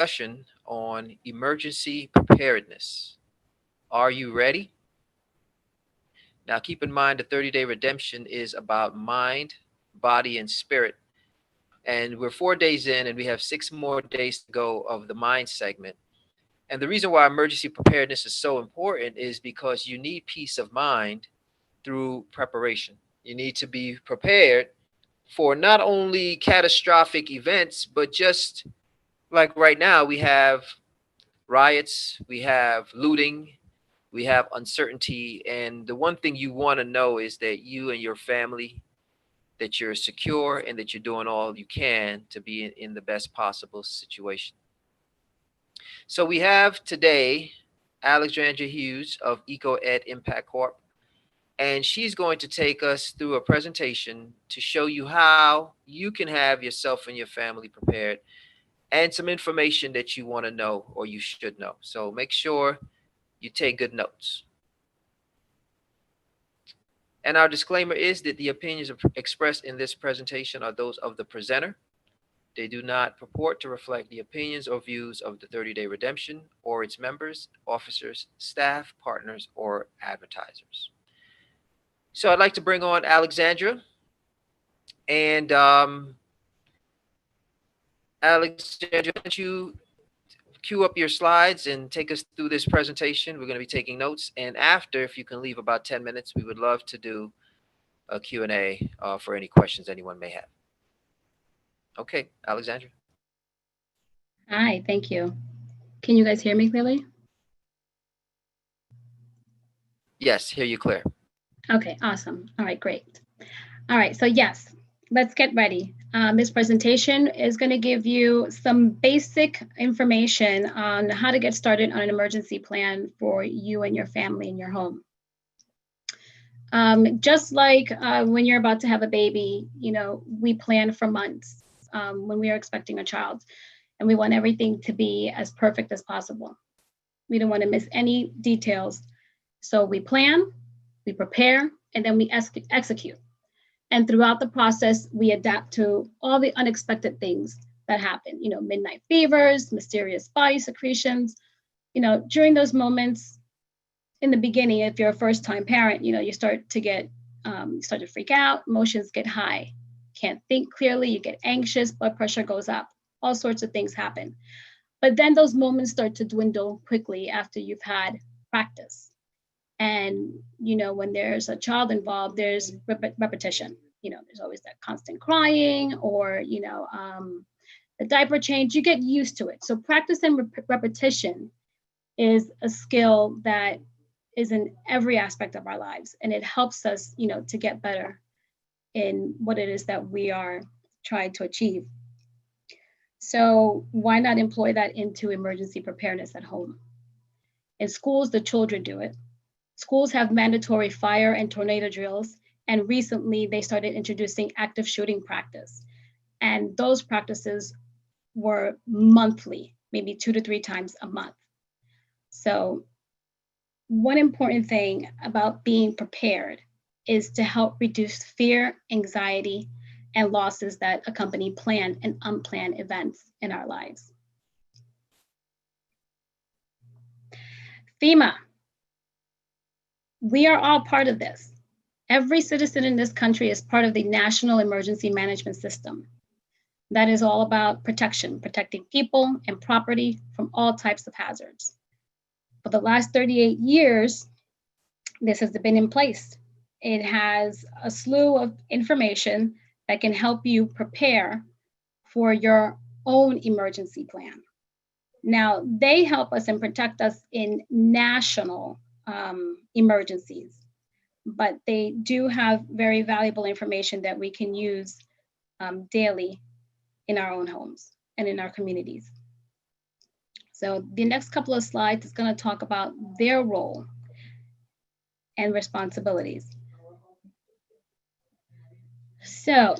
discussion on emergency preparedness. Are you ready? Now, keep in mind the 30-day redemption is about mind, body, and spirit. And we're 4 days in, and we have 6 more days to go of the mind segment. And the reason why emergency preparedness is so important is because you need peace of mind through preparation. You need to be prepared for not only catastrophic events, but just like right now, we have riots, we have looting, we have uncertainty. And the one thing you want to know is that you and your family, that you're secure and that you're doing all you can to be in the best possible situation. So we have today Alexandra Hughes of EcoEd Impact Corp, and she's going to take us through a presentation to show you how you can have yourself and your family prepared and some information that you want to know or you should know. So make sure you take good notes. And our disclaimer is that the opinions expressed in this presentation are those of the presenter. They do not purport to reflect the opinions or views of the 30-day redemption or its members, officers, staff, partners, or advertisers. So I'd like to bring on Alexandra. And Alexandra, why don't you cue up your slides and take us through this presentation? We're going to be taking notes. And after, if you can leave about 10 minutes, we would love to do a Q&A for any questions anyone may have. Okay, Alexandra. Hi, thank you. Can you guys hear me clearly? Yes, hear you clear. Okay, awesome. All right, great. All right, so yes, let's get ready. This presentation is going to give you some basic information on how to get started on an emergency plan for you and your family in your home. Just like when you're about to have a baby, we plan for months when we are expecting a child, and we want everything to be as perfect as possible. We don't want to miss any details. So we plan, we prepare, and then we execute. And throughout the process, we adapt to all the unexpected things that happen, midnight fevers, mysterious body secretions. During those moments, in the beginning, if you're a first-time parent, you start to freak out, emotions get high, can't think clearly, you get anxious, blood pressure goes up, all sorts of things happen. But then those moments start to dwindle quickly after you've had practice. And, when there's a child involved, there's repetition. There's always that constant crying or, the diaper change, you get used to it. So practice and repetition is a skill that is in every aspect of our lives. And it helps us, to get better in what it is that we are trying to achieve. So why not employ that into emergency preparedness at home? In schools, the children do it. Schools have mandatory fire and tornado drills, and recently they started introducing active shooting practice. And those practices were monthly, maybe 2 to 3 times a month. So one important thing about being prepared is to help reduce fear, anxiety, and losses that accompany planned and unplanned events in our lives. FEMA. We are all part of this. Every citizen in this country is part of the National Emergency Management System. That is all about protection, protecting people and property from all types of hazards. For the last 38 years, this has been in place. It has a slew of information that can help you prepare for your own emergency plan. Now, they help us and protect us in national emergencies, but they do have very valuable information that we can use daily in our own homes and in our communities. So the next couple of slides is going to talk about their role and responsibilities. So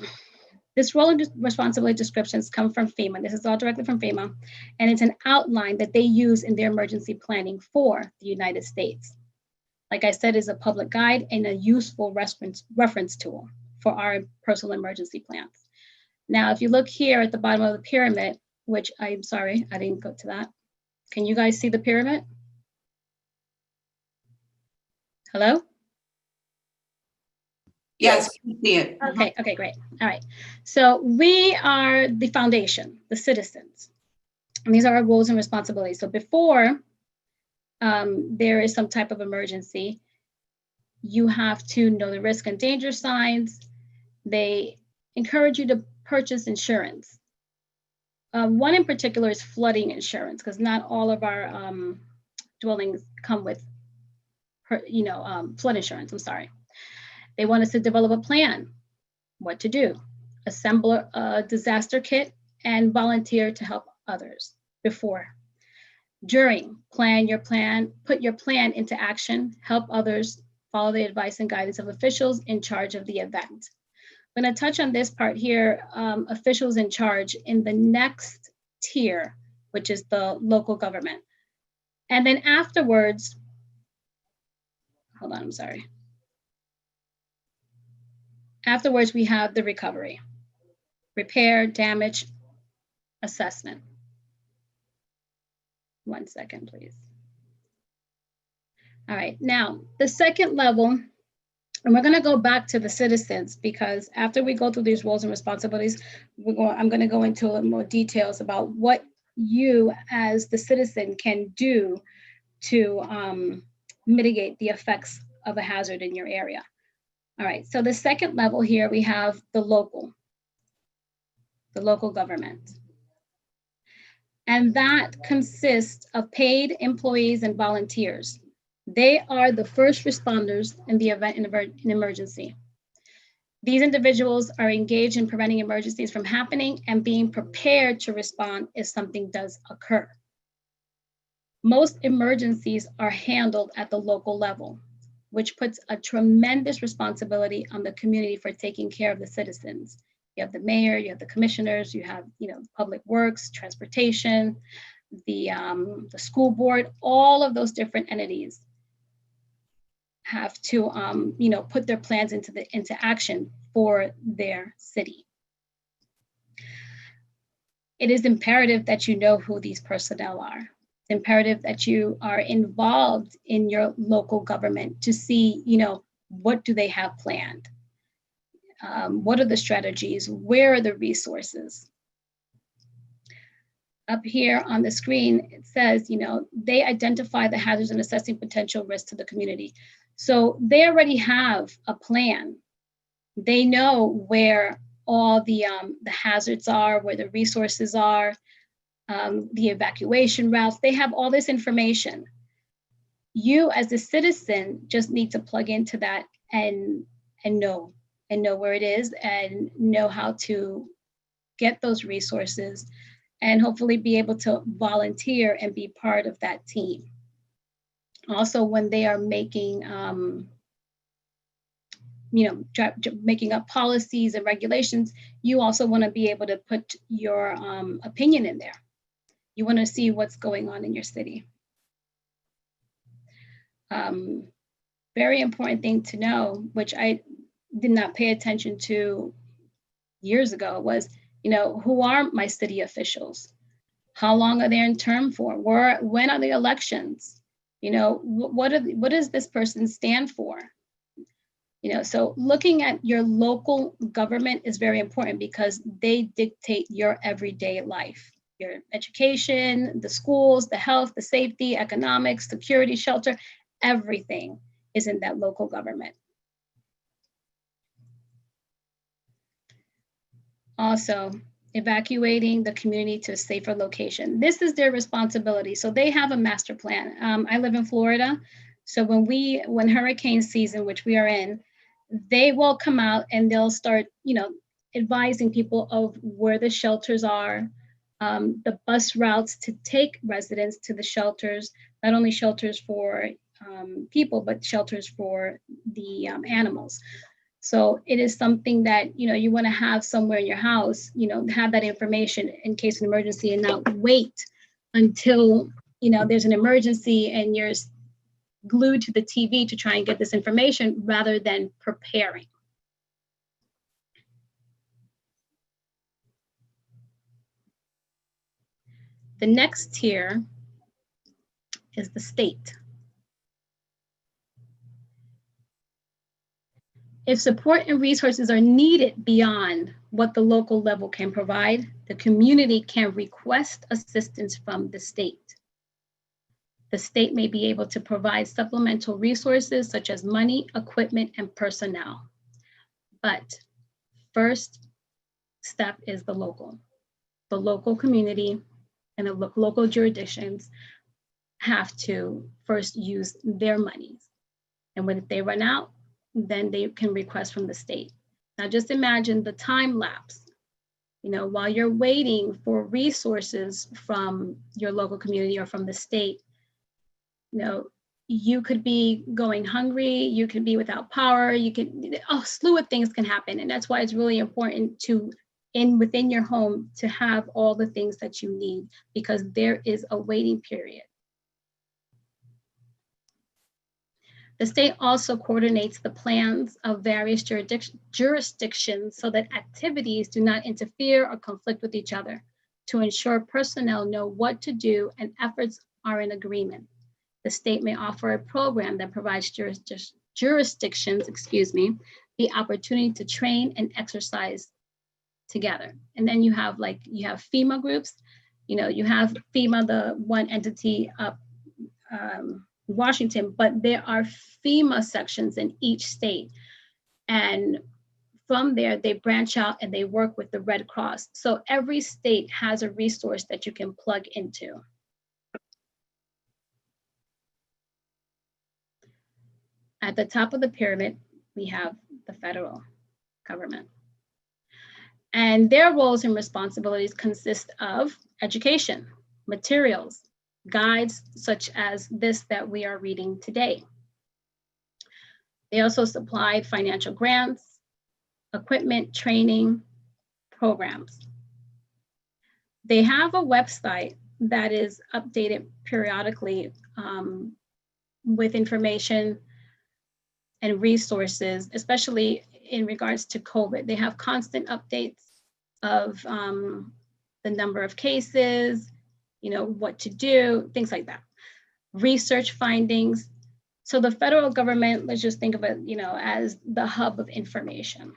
this role and responsibility descriptions come from FEMA. This is all directly from FEMA, and it's an outline that they use in their emergency planning for the United States. Like I said, is a public guide and a useful reference tool for our personal emergency plans. Now, if you look here at the bottom of the pyramid, which I'm sorry, I didn't go to that. Can you guys see the pyramid? Hello? Yes, we see it. Okay, okay, great. All right. So we are the foundation, the citizens. And these are our roles and responsibilities. So before there is some type of emergency, you have to know the risk and danger signs. They encourage you to purchase insurance. One in particular is flooding insurance, because not all of our dwellings come with, flood insurance. I'm sorry. They want us to develop a plan, what to do, assemble a disaster kit, and volunteer to help others before. During, plan your plan, put your plan into action, help others, follow the advice and guidance of officials in charge of the event. I'm going to touch on this part here, officials in charge in the next tier, which is the local government. And then afterwards, hold on, I'm sorry. Afterwards, we have the recovery, repair, damage, assessment. 1 second, please. All right, now the second level, and we're going to go back to the citizens, because after we go through these roles and responsibilities, I'm going to go into a little more details about what you as the citizen can do to mitigate the effects of a hazard in your area. All right, so the second level here, we have the local government. And that consists of paid employees and volunteers. They are the first responders in the event in an emergency. These individuals are engaged in preventing emergencies from happening and being prepared to respond if something does occur. Most emergencies are handled at the local level, which puts a tremendous responsibility on the community for taking care of the citizens. You have the mayor, you have the commissioners, you have public works, transportation, the school board, all of those different entities have to put their plans into action for their city. It is imperative that you know who these personnel are. It's imperative that you are involved in your local government to see, what do they have planned? What are the strategies? Where are the resources? Up here on the screen, it says, they identify the hazards and assessing potential risks to the community. So they already have a plan. They know where all the hazards are, where the resources are, the evacuation routes. They have all this information. You as a citizen just need to plug into that and know where it is and know how to get those resources and hopefully be able to volunteer and be part of that team. Also, when they are making, making up policies and regulations, you also want to be able to put your opinion in there. You want to see what's going on in your city. Very important thing to know, which I did not pay attention to years ago, was, who are my city officials? How long are they in term for? When are the elections? What does this person stand for? So looking at your local government is very important because they dictate your everyday life, your education, the schools, the health, the safety, economics, security, shelter, everything is in that local government. Also, evacuating the community to a safer location. This is their responsibility. So they have a master plan. I live in Florida. So when hurricane season, which we are in, they will come out and they'll start, advising people of where the shelters are, the bus routes to take residents to the shelters, not only shelters for people, but shelters for the animals. So it is something that, you want to have somewhere in your house, have that information in case of an emergency and not wait until, there's an emergency and you're glued to the TV to try and get this information rather than preparing. The next tier is the state. If support and resources are needed beyond what the local level can provide, the community can request assistance from the state. The state may be able to provide supplemental resources such as money, equipment, and personnel. But first step is the local. The local community and the local jurisdictions have to first use their monies. And when they run out, then they can request from the state. Now just imagine the time lapse. While you're waiting for resources from your local community or from the state, you could be going hungry, you could be without power, a slew of things can happen. And that's why it's really important to, within your home, to have all the things that you need, because there is a waiting period. The state also coordinates the plans of various jurisdictions so that activities do not interfere or conflict with each other, to ensure personnel know what to do and efforts are in agreement. The state may offer a program that provides jurisdictions, the opportunity to train and exercise together. And then you have FEMA groups. You have FEMA, the one entity up Washington, but there are FEMA sections in each state. And from there, they branch out and they work with the Red Cross. So every state has a resource that you can plug into. At the top of the pyramid, we have the federal government. And their roles and responsibilities consist of education, materials, guides such as this that we are reading today. They also supplied financial grants, equipment, training, programs. They have a website that is updated periodically with information and resources, especially in regards to COVID. They have constant updates of the number of cases, what to do, things like that. Research findings. So the federal government, let's just think of it, as the hub of information.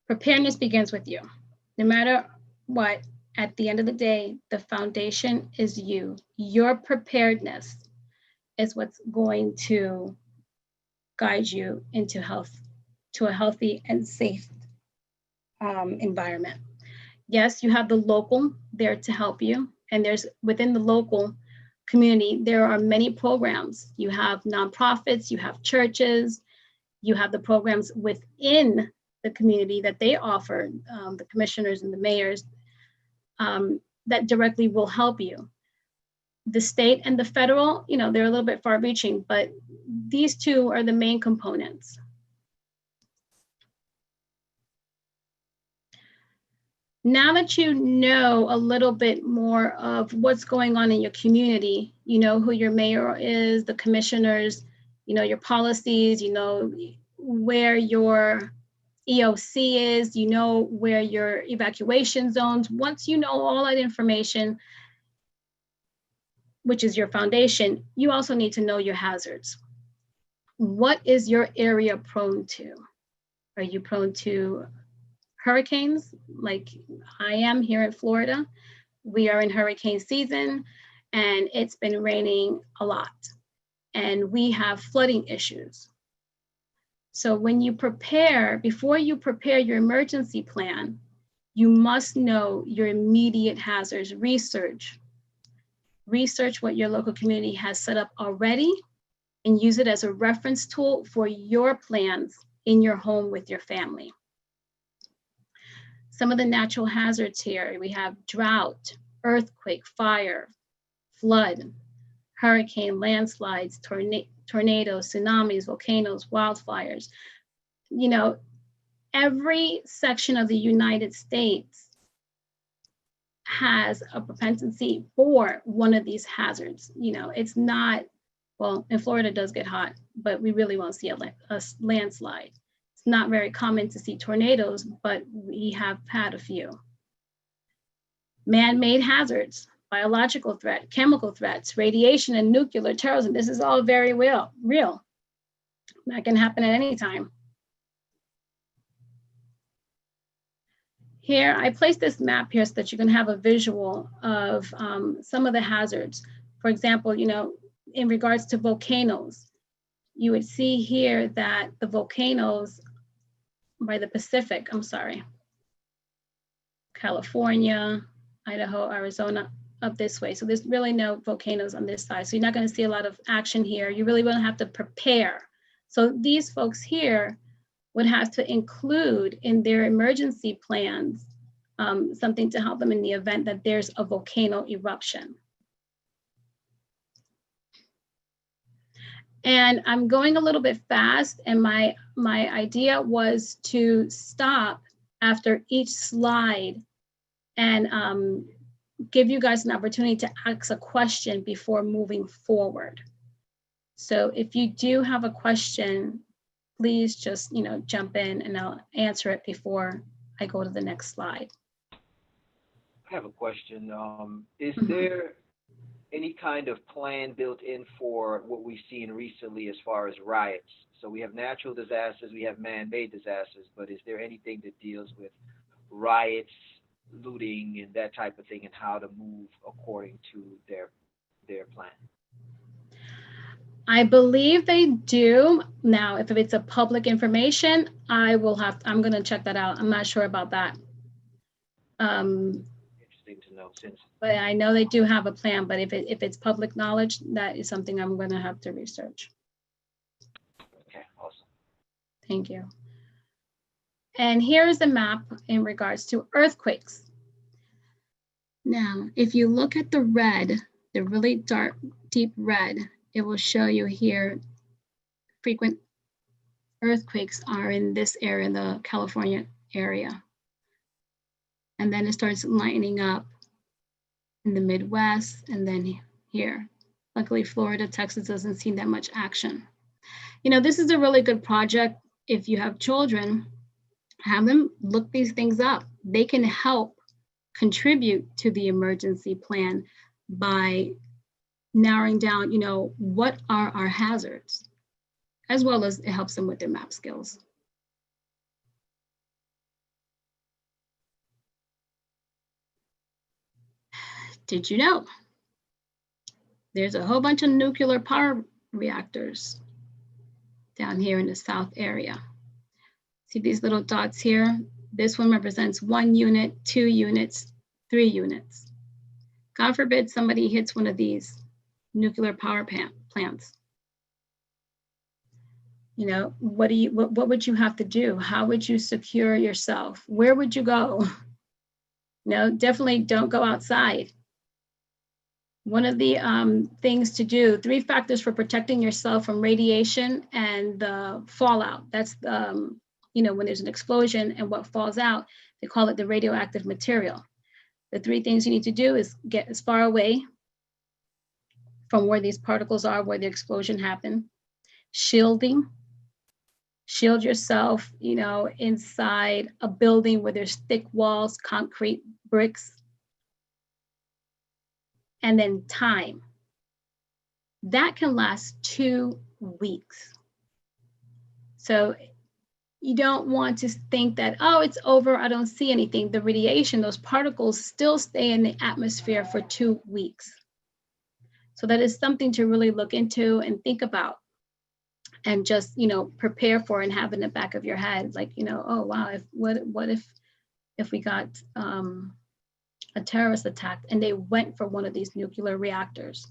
Preparedness begins with you. No matter what, at the end of the day, the foundation is you. Your preparedness is what's going to guide you into health, to a healthy and safe environment. Yes, you have the local there to help you. And within the local community, there are many programs. You have nonprofits, you have churches, you have the programs within the community that they offer, the commissioners and the mayors, that directly will help you. The state and the federal, they're a little bit far reaching, but these two are the main components. Now that you know a little bit more of what's going on in your community, you know who your mayor is, the commissioners, your policies, where your EOC is, where your evacuation zones. Once you know all that information, which is your foundation, you also need to know your hazards. What is your area prone to? Are you prone to hurricanes, like I am here in Florida? We are in hurricane season and it's been raining a lot and we have flooding issues. So when you prepare, before you prepare your emergency plan, you must know your immediate hazards. Research what your local community has set up already and use it as a reference tool for your plans in your home with your family. Some of the natural hazards here, we have drought, earthquake, fire, flood, hurricane, landslides, tornadoes, tsunamis, volcanoes, wildfires. Every section of the United States has a propensity for one of these hazards. It's not, well, in Florida it does get hot, but we really won't see a landslide. It's not very common to see tornadoes, but we have had a few. Man-made hazards, biological threat, chemical threats, radiation and nuclear terrorism. This is all very real. That can happen at any time. Here, I placed this map here so that you can have a visual of some of the hazards. For example, in regards to volcanoes, you would see here that the volcanoes by the Pacific, California, Idaho, Arizona, up this way. So there's really no volcanoes on this side. So you're not going to see a lot of action here. You really will have to prepare. So these folks here would have to include in their emergency plans something to help them in the event that there's a volcano eruption. And I'm going a little bit fast, and my idea was to stop after each slide and give you guys an opportunity to ask a question before moving forward. So if you do have a question, please just jump in and I'll answer it before I go to the next slide. I have a question. Is there any kind of plan built in for what we've seen recently as far as riots? So we have natural disasters, we have man-made disasters, but is there anything that deals with riots, looting, and that type of thing, and how to move according to their plan? I believe they do. Now, if it's a public information, I'm going to check that out. I'm not sure about that. Interesting to know. But I know they do have a plan, but if it's public knowledge, that is something I'm going to have to research. Okay, awesome. Thank you. And here's a map in regards to earthquakes. Now, if you look at the red, the really dark, deep red, it will show you here frequent earthquakes are in this area, the California area. And then it starts lining up in the Midwest and then here. Luckily, Florida, Texas doesn't see that much action. This is a really good project. If you have children, have them look these things up. They can help contribute to the emergency plan by narrowing down, what are our hazards, as well as it helps them with their map skills. Did you know there's a whole bunch of nuclear power reactors down here in the south area? See these little dots here? This one represents 1 unit, 2 units, 3 units. God forbid somebody hits one of these nuclear power plants. What would you have to do? How would you secure yourself? Where would you go? Definitely don't go outside. One of the things to do, 3 factors for protecting yourself from radiation and the fallout. That's when there's an explosion and what falls out, they call it the radioactive material. The 3 things you need to do is get as far away from where these particles are, where the explosion happened. Shielding. Shield yourself, inside a building where there's thick walls, concrete, bricks. And then time. That can last 2 weeks. So you don't want to think that, oh, it's over, I don't see anything. The radiation, those particles still stay in the atmosphere for 2 weeks. So that is something to really look into and think about and just, prepare for and have in the back of your head, like, oh, wow, what if we got a terrorist attack and they went for one of these nuclear reactors?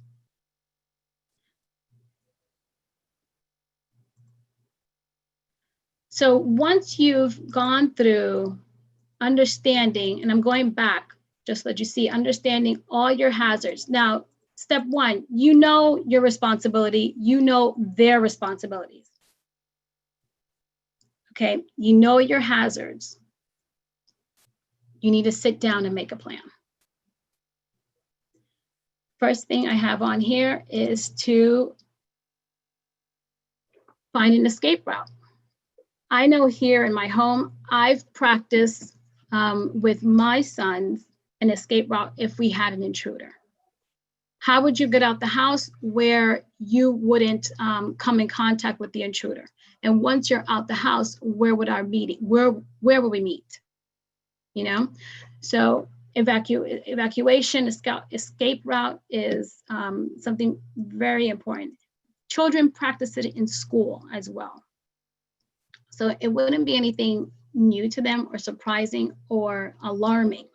So once you've gone through understanding, and I'm going back, just so that you see, understanding all your hazards. Now, step 1, your responsibility, their responsibilities. Okay, your hazards. You need to sit down and make a plan. First thing I have on here is to find an escape route. I know here in my home, I've practiced with my sons an escape route if we had an intruder. How would you get out the house where you wouldn't come in contact with the intruder? And once you're out the house, where would our meeting, where will we meet? You know, so evacuation, escape route is something very important. Children practice it in school as well. So it wouldn't be anything new to them or surprising or alarming.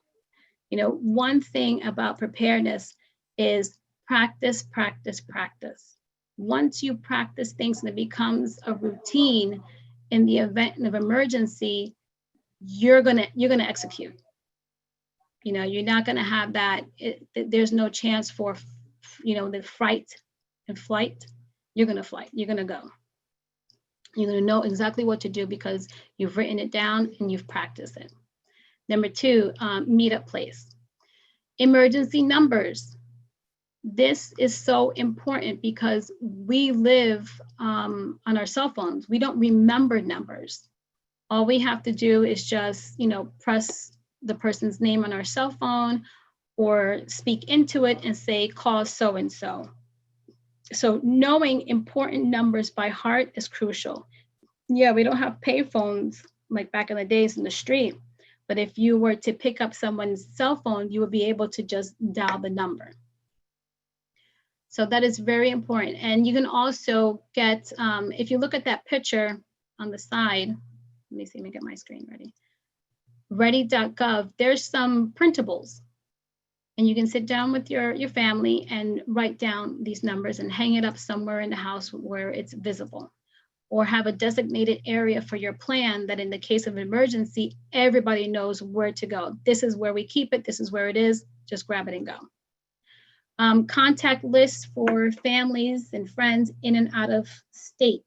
You know, one thing about preparedness is practice, practice, practice. Once you practice things and it becomes a routine in the event of emergency, you're gonna execute. You know, you're not gonna have that. There's no chance for, you know, the fright and flight. You're gonna flight. You're gonna go. You're gonna know exactly what to do because you've written it down and you've practiced it. Number two, meetup place. Emergency numbers. This is so important because we live on our cell phones. We don't remember numbers. All we have to do is just, you know, press the person's name on our cell phone or speak into it and say, call so and so. So knowing important numbers by heart is crucial. Yeah, we don't have payphones like back in the days in the street, but if you were to pick up someone's cell phone, you would be able to just dial the number. So that is very important. And you can also get, if you look at that picture on the side, let me see, let me get my screen ready. Ready.gov, there's some printables. And you can sit down with your family and write down these numbers and hang it up somewhere in the house where it's visible. Or have a designated area for your plan that in the case of emergency, everybody knows where to go. This is where we keep it. This is where it is. Just grab it and go. Contact lists for families and friends in and out of state.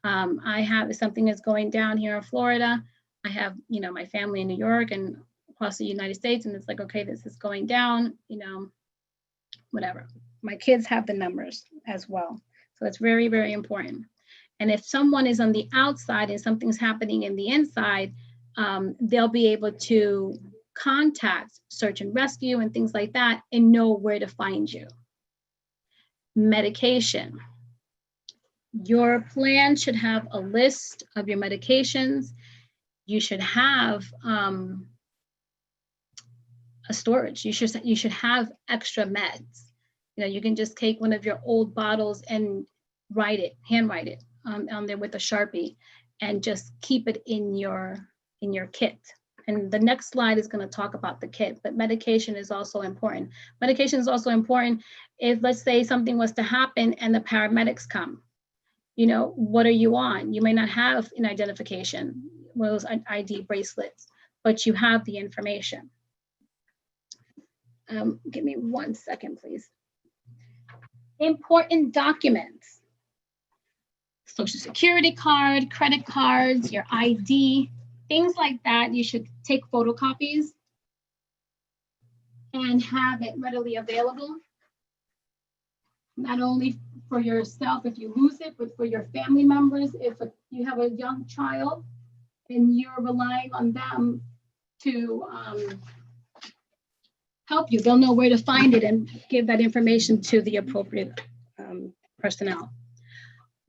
I have, if something is going down here in Florida, I have, you know, my family in New York and across the United States, and it's like, okay, this is going down, you know, whatever. My kids have the numbers as well. So it's very, very important. And if someone is on the outside and something's happening in the inside, they'll be able to contact search and rescue and things like that and know where to find you. Medication. Your plan should have a list of your medications. You should have a storage. You should have extra meds. You know, you can just take one of your old bottles and handwrite it on there with a Sharpie, and just keep it in your kit. And the next slide is going to talk about the kit, but medication is also important. Medication is also important if, let's say, something was to happen and the paramedics come. You know, what are you on? You may not have an identification, one of those ID bracelets, but you have the information. Give me 1 second, please. Important documents. Social Security card, credit cards, your ID, things like that. You should take photocopies and have it readily available. Not only for yourself if you lose it, but for your family members. If you have a young child and you're relying on them to help you, they'll know where to find it and give that information to the appropriate personnel.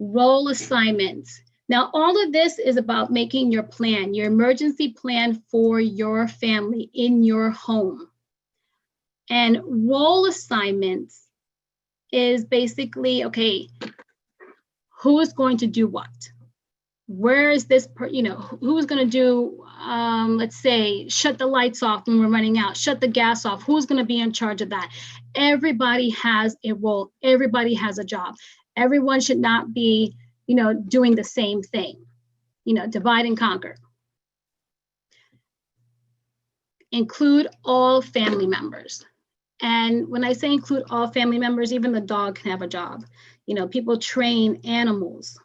Role assignments. Now, all of this is about making your plan, your emergency plan for your family in your home. And role assignments is basically, okay, who is going to do what? Where is this, who's going to do, let's say, shut the lights off when we're running out, shut the gas off. Who's going to be in charge of that? Everybody has a role. Everybody has a job. Everyone should not be, doing the same thing, divide and conquer. Include all family members. And when I say include all family members, even the dog can have a job. People train animals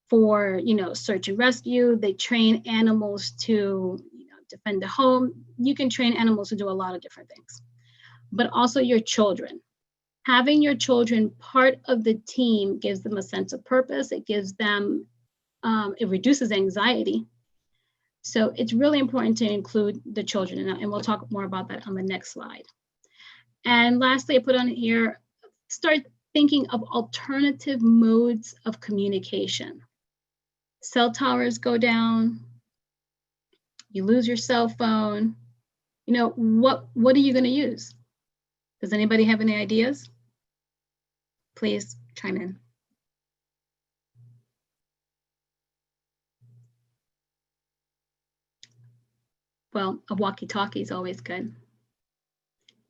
for, search and rescue. They train animals to, defend the home. You can train animals to do a lot of different things, but also your children. Having your children part of the team gives them a sense of purpose. It gives them it reduces anxiety. So it's really important to include the children, and we'll talk more about that on the next slide. And lastly, I put on here, start thinking of alternative modes of communication. Cell towers go down, you lose your cell phone. What are you going to use? Does anybody have any ideas? Please chime in. Well, a walkie-talkie is always good.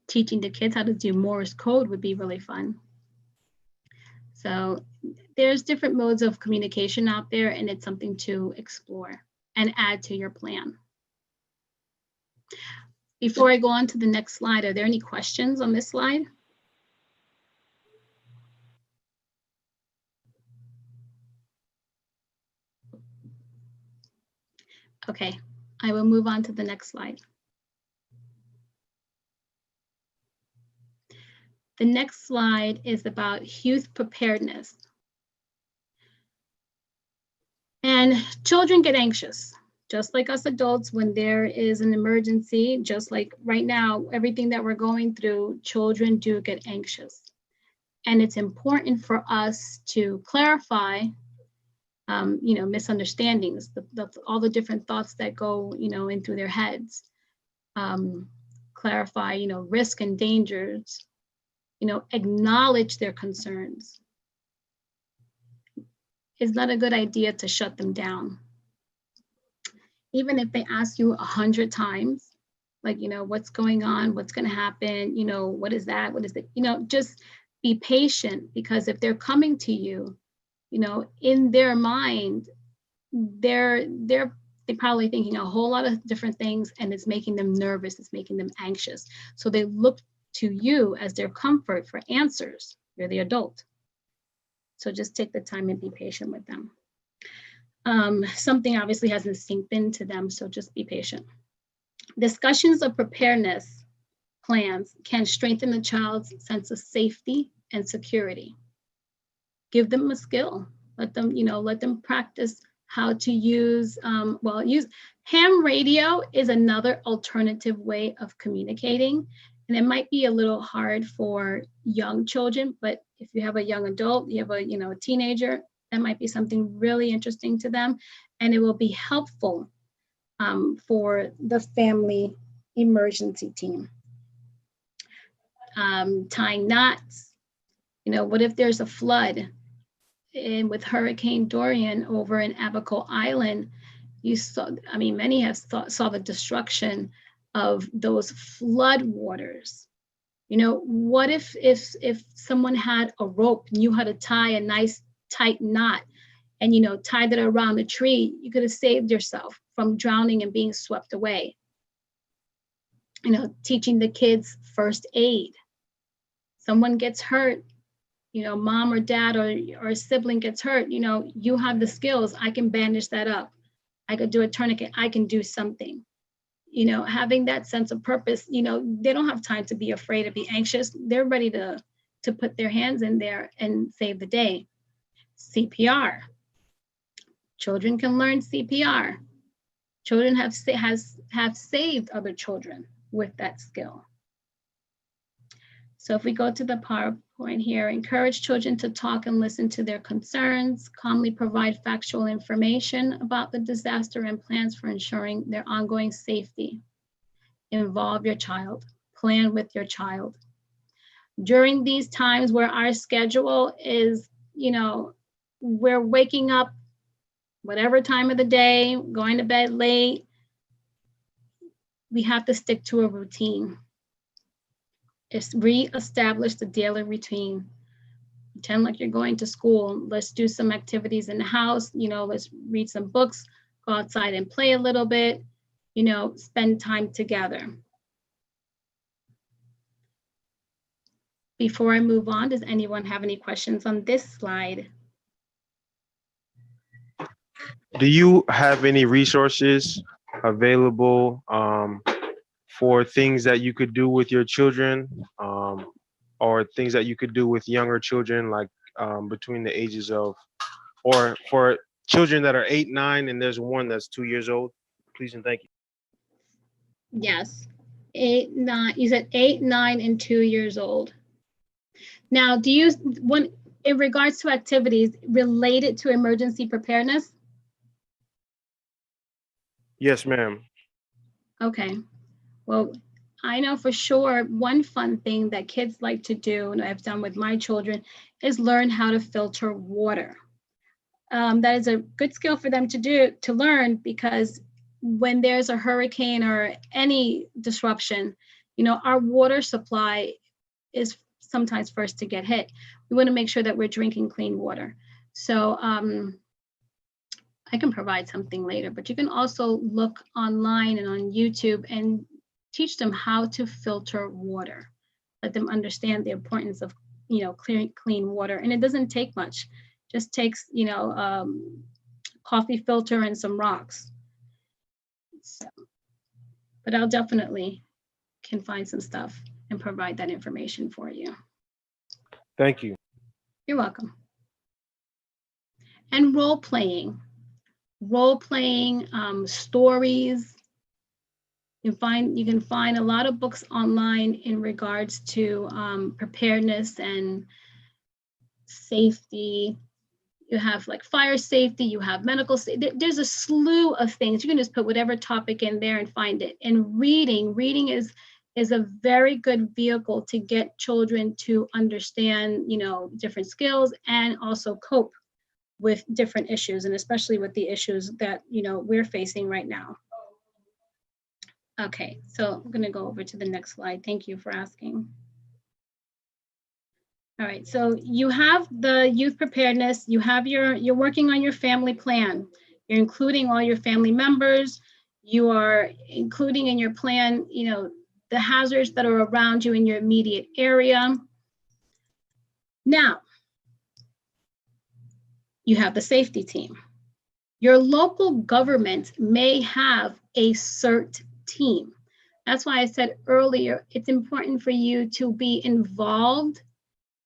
Teaching the kids how to do Morse code would be really fun. So there's different modes of communication out there, and it's something to explore and add to your plan. Before I go on to the next slide, are there any questions on this slide? Okay, I will move on to the next slide. The next slide is about youth preparedness. And children get anxious, just like us adults when there is an emergency, just like right now, everything that we're going through, children do get anxious. And it's important for us to clarify, misunderstandings, all the different thoughts that go, in through their heads. Clarify, risk and dangers, acknowledge their concerns. It's not a good idea to shut them down. Even if they ask you 100 times, like, what's going on, what's going to happen, what is that, what is it, just be patient, because if they're coming to you, in their mind, they're probably thinking a whole lot of different things, and it's making them nervous, it's making them anxious. So they look to you as their comfort for answers. You're the adult. So just take the time and be patient with them. Something obviously hasn't synced into them, so just be patient. Discussions of preparedness plans can strengthen the child's sense of safety and security. Give them a skill. Let them practice how to use ham radio is another alternative way of communicating. And it might be a little hard for young children, but if you have a young adult, you have a teenager, that might be something really interesting to them, and it will be helpful for the family emergency team. Tying knots. What if there's a flood? And with Hurricane Dorian over in Abaco Island, many have saw the destruction of those flood waters. What if someone had a rope, knew how to tie a nice tight knot, and tied it around a tree, you could have saved yourself from drowning and being swept away. Teaching the kids first aid. Someone gets hurt, mom or dad or a sibling gets hurt, you have the skills. I can bandage that up. I could do a tourniquet. I can do something. Having that sense of purpose, they don't have time to be afraid or be anxious. They're ready to put their hands in there and save the day. CPR. Children can learn CPR. Children have saved other children with that skill. So if we go to the PowerPoint here, encourage children to talk and listen to their concerns, calmly provide factual information about the disaster and plans for ensuring their ongoing safety. Involve your child, plan with your child. During these times where our schedule is, we're waking up whatever time of the day, going to bed late, we have to stick to a routine. Reestablish the daily routine. Pretend like you're going to school. Let's do some activities in the house. Let's read some books, go outside and play a little bit, spend time together. Before I move on, does anyone have any questions on this slide? Do you have any resources available for things that you could do with your children, or things that you could do with younger children, like between the ages of, or for children that are 8, 9, and there's one that's 2 years old? Please and thank you. Yes. 8, 9. You said 8, 9, and 2 years old. Now, do you want, in regards to activities related to emergency preparedness? Yes, ma'am. Okay. Well, I know for sure one fun thing that kids like to do, and I've done with my children, is learn how to filter water. That is a good skill for them to learn, because when there's a hurricane or any disruption, our water supply is sometimes first to get hit. We want to make sure that we're drinking clean water. So I can provide something later, but you can also look online and on YouTube and teach them how to filter water. Let them understand the importance of, clean water. And it doesn't take much. Just takes, coffee filter and some rocks. So, but I'll definitely can find some stuff and provide that information for you. Thank you. You're welcome. And role playing, stories. You can find a lot of books online in regards to preparedness and safety. You have like fire safety, you have medical safety. There's a slew of things. You can just put whatever topic in there and find it. And reading is a very good vehicle to get children to understand, different skills and also cope with different issues, and especially with the issues that, we're facing right now. Okay, so I'm going to go over to the next slide. Thank you for asking. All right, so you have the youth preparedness, you're working on your family plan. You're including all your family members. You are including in your plan, the hazards that are around you in your immediate area. Now, you have the safety team. Your local government may have a CERT team. That's why I said earlier, it's important for you to be involved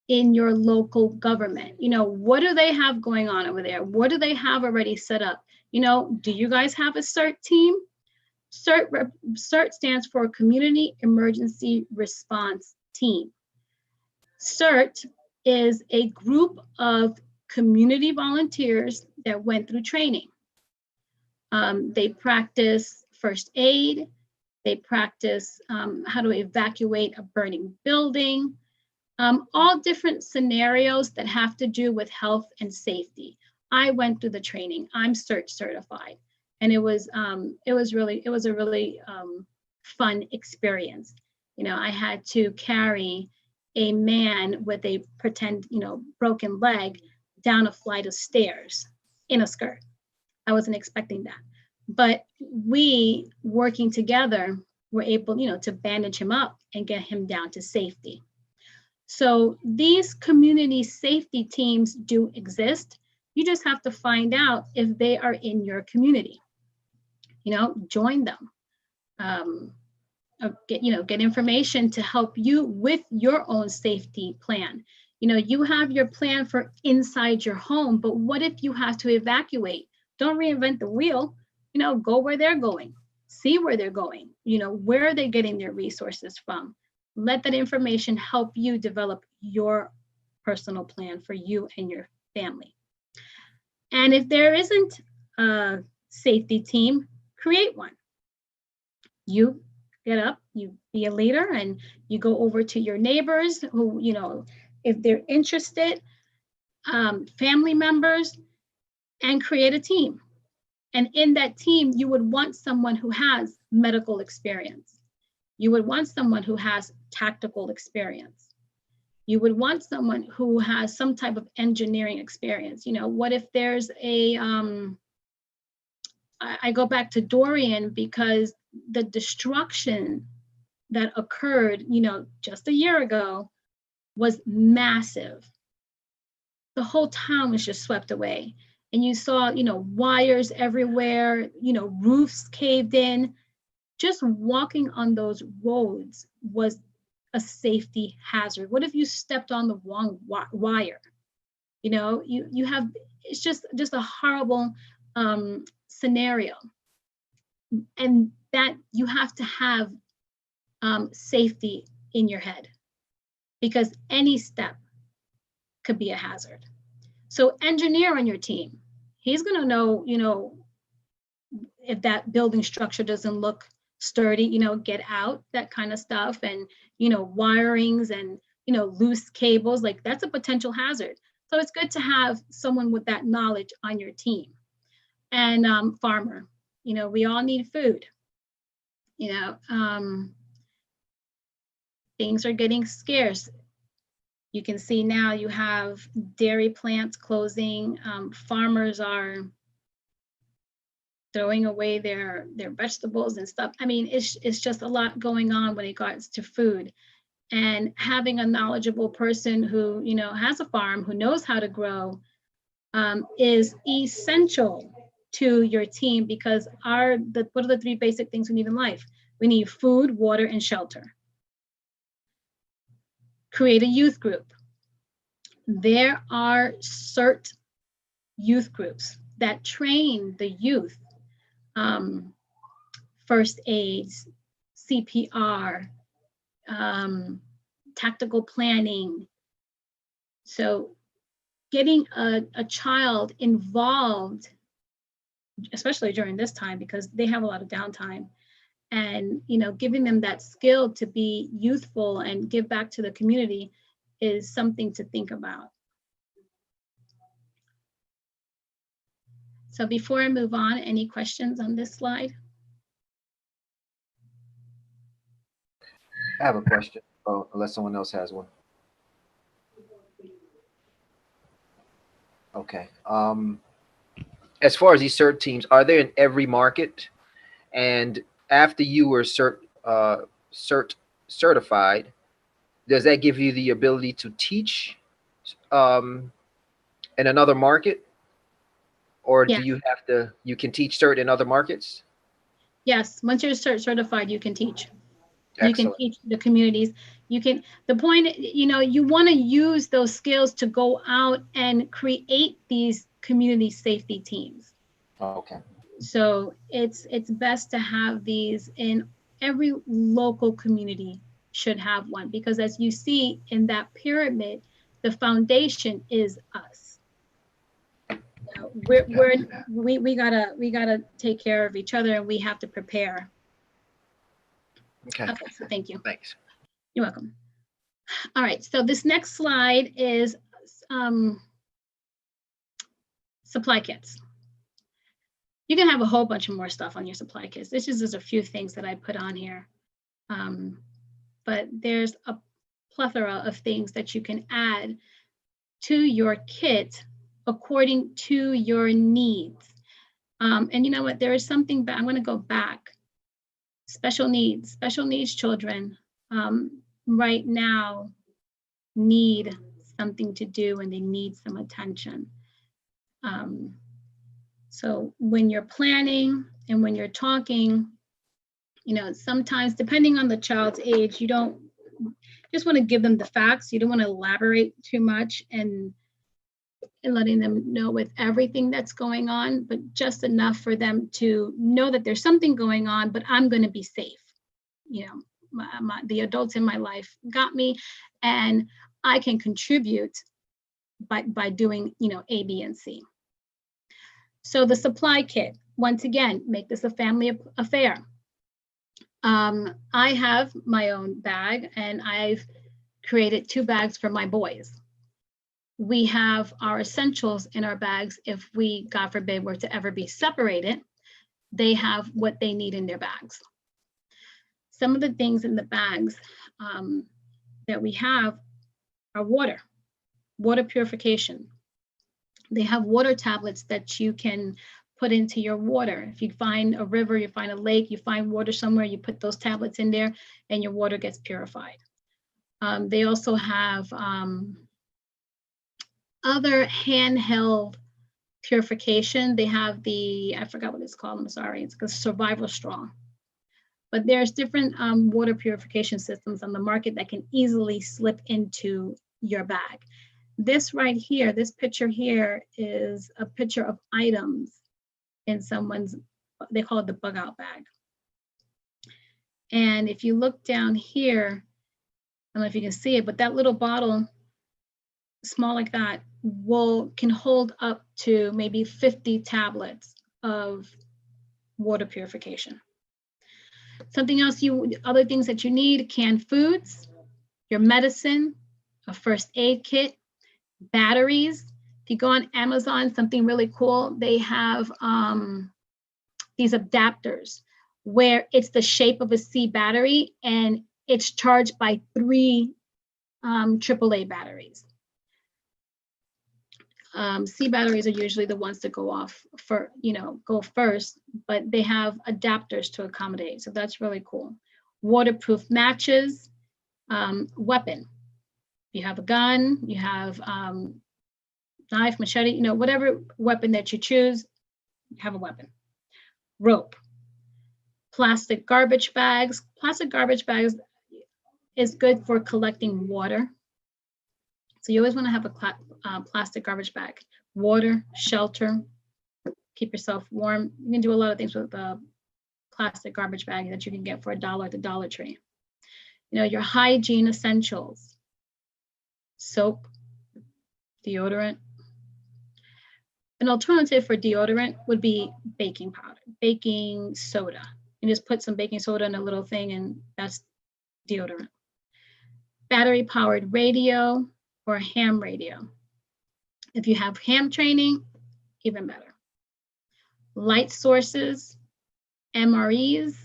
in your local government. What do they have going on over there? What do they have already set up? Do you guys have a CERT team? CERT stands for Community Emergency Response Team. CERT is a group of community volunteers that went through training. They practice first aid. They practice how to evacuate a burning building. All different scenarios that have to do with health and safety. I went through the training. I'm CERT certified, and it was a really fun experience. I had to carry a man with a pretend broken leg down a flight of stairs in a skirt. I wasn't expecting that, but we working together were able to bandage him up and get him down to safety. So these community safety teams do exist. You just have to find out if they are in your community. Join them. Get information to help you with your own safety plan. You have your plan for inside your home, but what if you have to evacuate? Don't reinvent the wheel. Go where they're going. See where they're going. Where are they getting their resources from? Let that information help you develop your personal plan for you and your family. And if there isn't a safety team, create one. You get up, you be a leader, and you go over to your neighbors who, if they're interested, family members, and create a team. And in that team, you would want someone who has medical experience. You would want someone who has tactical experience. You would want someone who has some type of engineering experience. What if there's I go back to Dorian because the destruction that occurred, just a year ago was massive. The whole town was just swept away. And you saw, wires everywhere, roofs caved in. Just walking on those roads was a safety hazard. What if you stepped on the wrong wire? You have, it's just a horrible scenario, and that you have to have safety in your head, because any step could be a hazard. So engineer on your team, he's going to know, if that building structure doesn't look sturdy, get out, that kind of stuff, and wirings and loose cables, like that's a potential hazard. So it's good to have someone with that knowledge on your team. And farmer, we all need food. Things are getting scarce. You can see now you have dairy plants closing. Farmers are throwing away their vegetables and stuff. I mean, it's just a lot going on when it comes to food. And having a knowledgeable person who has a farm, who knows how to grow, is essential to your team, because what are the three basic things we need in life? We need food, water, and shelter. Create a youth group. There are CERT youth groups that train the youth, first aids, CPR, tactical planning. So getting a child involved, especially during this time, because they have a lot of downtime, and giving them that skill to be youthful and give back to the community is something to think about. So before I move on, any questions on this slide? I have a question, unless someone else has one. Okay. As far as these CERT teams, are they in every market? And after you were CERT certified, does that give you the ability to teach in another market, or Yes. do you can teach CERT in other markets? Yes, once you're CERT certified, you can teach. Excellent. You can teach the communities. The point, you want to use those skills to go out and create these community safety teams. Okay. So it's best to have these in every local community, should have one, because as you see in that pyramid, the foundation is us. We gotta take care of each other, and we have to prepare. Okay. Okay, so thank you. Thanks. You're welcome. All right, so this next slide is supply kits. You can have a whole bunch of more stuff on your supply kits. This is just a few things that I put on here. But there's a plethora of things that you can add to your kit according to your needs. And you know what, there is something, but I'm gonna go back. Special needs children right now need something to do, and they need some attention. So when you're planning and when you're talking, sometimes depending on the child's age, you don't just want to give them the facts. You don't want to elaborate too much and letting them know with everything that's going on, but just enough for them to know that there's something going on, but I'm going to be safe. The adults in my life got me, and I can contribute by doing, A, B, and C. So the supply kit, once again, make this a family affair. I have my own bag, and I've created 2 bags for my boys. We have our essentials in our bags. If we, God forbid, were to ever be separated, they have what they need in their bags. Some of the things in the bags that we have are water purification. They have water tablets that you can put into your water. If you find a river, you find a lake, you find water somewhere, you put those tablets in there and your water gets purified. They also have other handheld purification. They have I forgot what it's called, I'm sorry, it's called Survival Straw. But there's different water purification systems on the market that can easily slip into your bag. This right here, this picture here is a picture of items in someone's, they call it the bug out bag. And if you look down here, I don't know if you can see it, but that little bottle, small like that, can hold up to maybe 50 tablets of water purification. Something else other things that you need: canned foods, your medicine, a first aid kit, batteries. If you go on Amazon, something really cool, they have these adapters where it's the shape of a C battery and it's charged by 3 AAA batteries. C batteries are usually the ones that go off for, go first, but they have adapters to accommodate. So that's really cool. Waterproof matches, weapon. You have a gun, you have knife, machete, whatever weapon that you choose, have a weapon. Rope. Plastic garbage bags. Plastic garbage bags is good for collecting water. So you always want to have a plastic garbage bag. Water, shelter, keep yourself warm. You can do a lot of things with a plastic garbage bag that you can get for $1 at the Dollar Tree. Your hygiene essentials: soap, deodorant. An alternative for deodorant would be baking powder, baking soda. You just put some baking soda in a little thing and that's deodorant. Battery powered radio or ham radio. If you have ham training, even better. Light sources, MREs,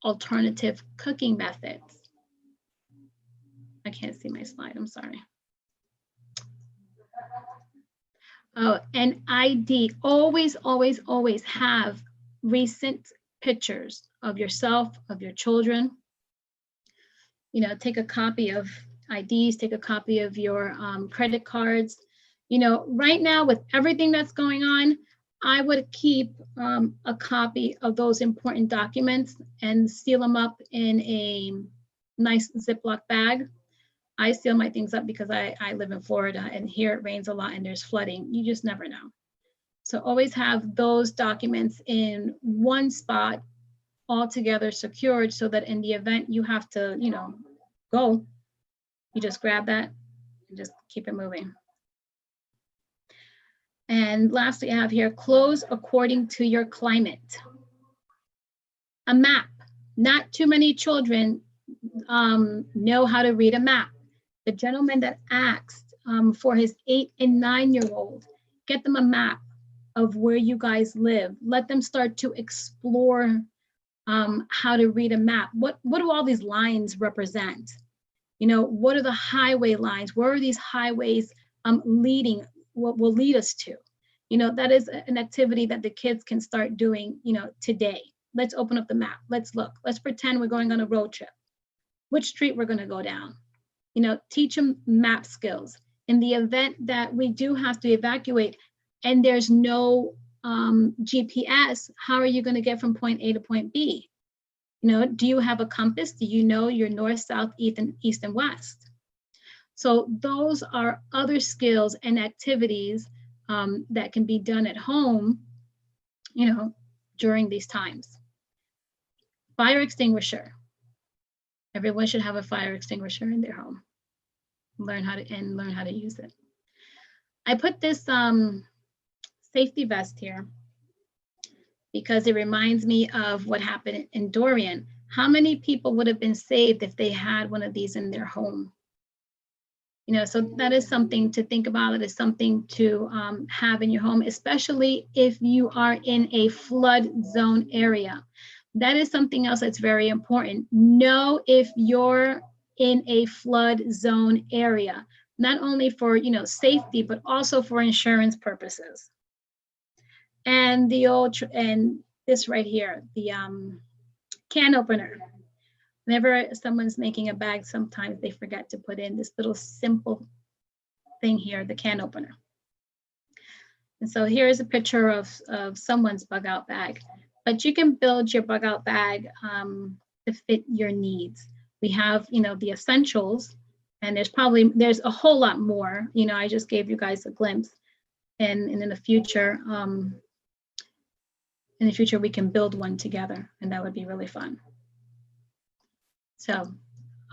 alternative cooking methods. I can't see my slide, I'm sorry. Oh, and ID. Always, always, always have recent pictures of yourself, of your children. Take a copy of IDs, take a copy of your credit cards. Right now with everything that's going on, I would keep a copy of those important documents and seal them up in a nice Ziploc bag. I seal my things up because I live in Florida and here it rains a lot and there's flooding. You just never know. So always have those documents in one spot, all together secured, so that in the event you have to, go, you just grab that and just keep it moving. And lastly, I have here, clothes according to your climate. A map. Not too many children know how to read a map. The gentleman that asked for his 8 and 9-year-old, get them a map of where you guys live. Let them start to explore how to read a map. What do all these lines represent? What are the highway lines? Where are these highways leading? What will lead us to? That is an activity that the kids can start doing, today. Let's open up the map. Let's look. Let's pretend we're going on a road trip. Which street we're going to go down? Teach them map skills. In the event that we do have to evacuate and there's no GPS, how are you going to get from point A to point B? Do you have a compass? Do you know your north, south, east, and west? So those are other skills and activities that can be done at home, during these times. Fire extinguisher. Everyone should have a fire extinguisher in their home. Learn how to use it. I put this safety vest here because it reminds me of what happened in Dorian. How many people would have been saved if they had one of these in their home? So that is something to think about. It is something to have in your home, especially if you are in a flood zone area. That is something else that's very important. Know if you're in a flood zone area, not only for safety, but also for insurance purposes. And this right here, the can opener. Whenever someone's making a bag, sometimes they forget to put in this little simple thing here, the can opener. And so here's a picture of someone's bug out bag, but you can build your bug out bag to fit your needs. We have, the essentials, And there's a whole lot more. I just gave you guys a glimpse, and in the future, we can build one together, and that would be really fun. So,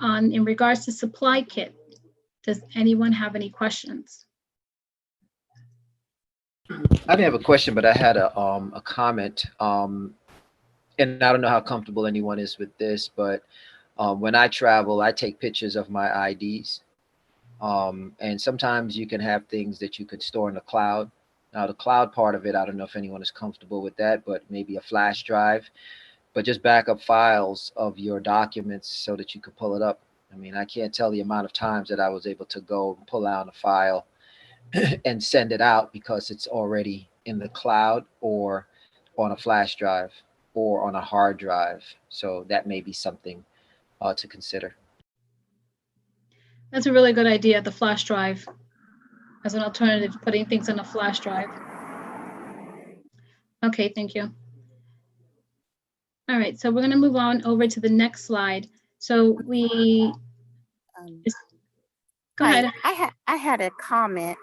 in regards to supply kit, does anyone have any questions? I didn't have a question, but I had a comment. And I don't know how comfortable anyone is with this, but when I travel, I take pictures of my IDs. And sometimes you can have things that you could store in the cloud. Now, the cloud part of it, I don't know if anyone is comfortable with that, but maybe a flash drive, but just backup files of your documents so that you could pull it up. I mean, I can't tell the amount of times that I was able to go and pull out a file and send it out because it's already in the cloud or on a flash drive or on a hard drive. So that may be something to consider. That's a really good idea, the flash drive, as an alternative to putting things on a flash drive. Okay, thank you. All right, so we're going to move on over to the next slide. So Um, go Hi, ahead. I had a comment.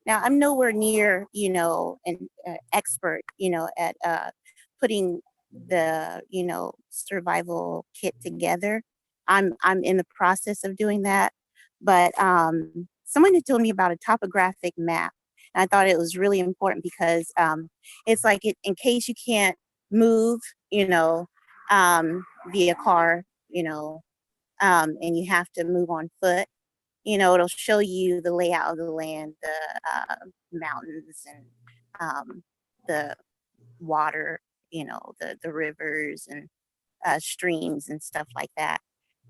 Now I'm nowhere near, an expert, at putting the, survival kit together. I'm in the process of doing that, but someone had told me about a topographic map, and I thought it was really important because it's like in case you can't move, via car, and you have to move on foot, it'll show you the layout of the land, the mountains, and the water, the rivers and streams and stuff like that.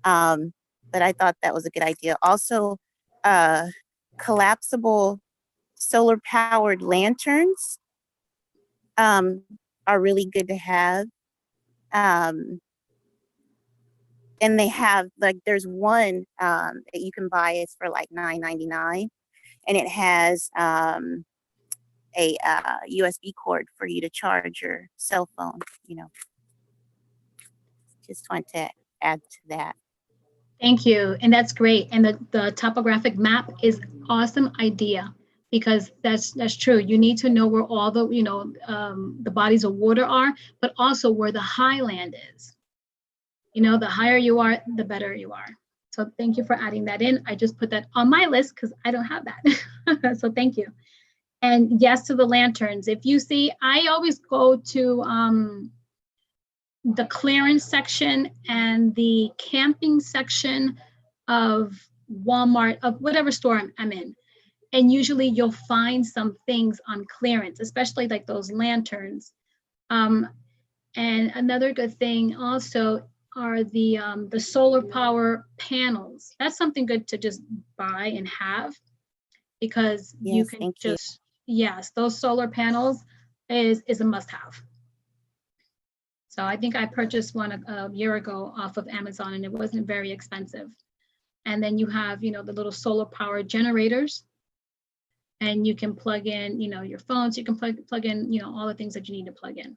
Um, but I thought that was a good idea. Also, uh, collapsible solar powered lanterns um, are really good to have. Um, and they have there's one that you can buy. It's for like $9.99, and it has a USB cord for you to charge your cell phone. Just want to add to that. Thank you, and that's great. And the topographic map is awesome idea, because that's true. You need to know where all the bodies of water are, but also where the highland is. The higher you are, the better you are. So thank you for adding that in. I just put that on my list because I don't have that. So thank you. And yes to the lanterns. If you see, I always go to the clearance section and the camping section of Walmart, of whatever store I'm in. And usually you'll find some things on clearance, especially like those lanterns. And another good thing also are the solar power panels. That's something good to just buy and have, because you Yes, can thank you. yes, those solar panels is a must have. So I think I purchased one a year ago off of Amazon, and it wasn't very expensive. And then you have, the little solar power generators, and you can plug in, your phones. You can plug in, all the things that you need to plug in.